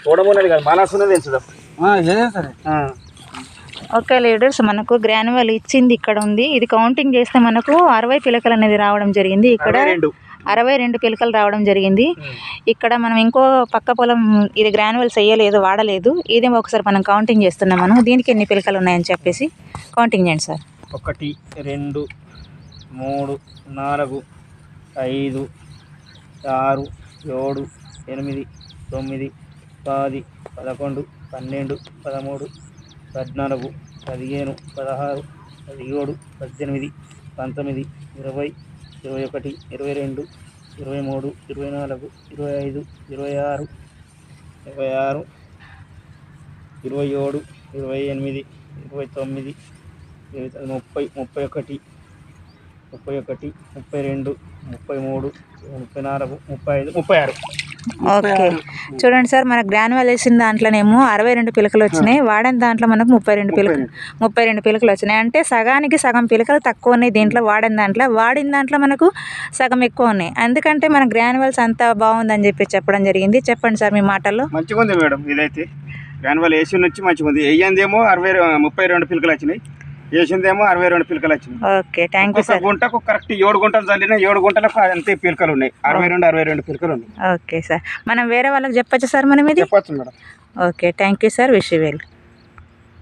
చూడమన్నది కాదు మానస్ ఉన్నది ఎంచుదాం సరే. ఓకే లీడర్స్, మనకు గ్రాన్యువల్ ఇచ్చింది ఇక్కడ ఉంది. ఇది కౌంటింగ్ చేస్తే మనకు 60 పిలకలు అనేది రావడం జరిగింది. ఇక్కడ 62 పిలకలు రావడం జరిగింది. ఇక్కడ మనం ఇంకో పక్క పొలం ఇది గ్రాన్యువల్స్ వేయలేదు, వాడలేదు. ఇది ఒకసారి మనం కౌంటింగ్ చేస్తున్నాం. మనం దీనికి ఎన్ని పిలకలు ఉన్నాయని చెప్పేసి కౌంటింగ్ చేయండి సార్. 1 2 3 4 5 6 7 8 9 10 11 12 13 14 15 16 17 18 19 20 21 22 23 24 25 26 27 28 29 30 31 32 33 34 35 36. ఓకే చూడండి సార్, మన గ్రాన్యువల్ వేసిన దాంట్లోనేమో 62 పిలకలు వచ్చినాయి. వాడిన దాంట్లో మనకు 32 పిలకలు వచ్చినాయి. అంటే సగానికి సగం పిలకలు తక్కువ ఉన్నాయి దీంట్లో. వాడిన దాంట్లో మనకు సగం ఎక్కువ ఉన్నాయి. ఎందుకంటే మన గ్రాన్యువల్స్ అంతా బాగుందని చెప్పడం జరిగింది. చెప్పండి సార్ మీ మాటల్లో. మంచిగా ఉంది మేడం. ఇదైతే గ్రాన్యువల్ వేసి నుంచి మంచిగా ఉంది. వేయందేమో 32 పిలకలు వచ్చినాయి, వేసిందేమో 62 పిలకలు వచ్చినాయి. Okay thank you sir. గుంటకు కరెక్ట్ 7 గుంటలు చల్లినా 7 గుంటలకు అంతే పిలకలు ఉన్నాయి. 62 పిలకలు ఉన్నాయి. ఓకే సార్, మనం వేరే వాళ్ళకి చెప్పచ్చు సార్ మనం ఇది. చెప్పచ్చు madam. Okay thank you sir. Wish you well.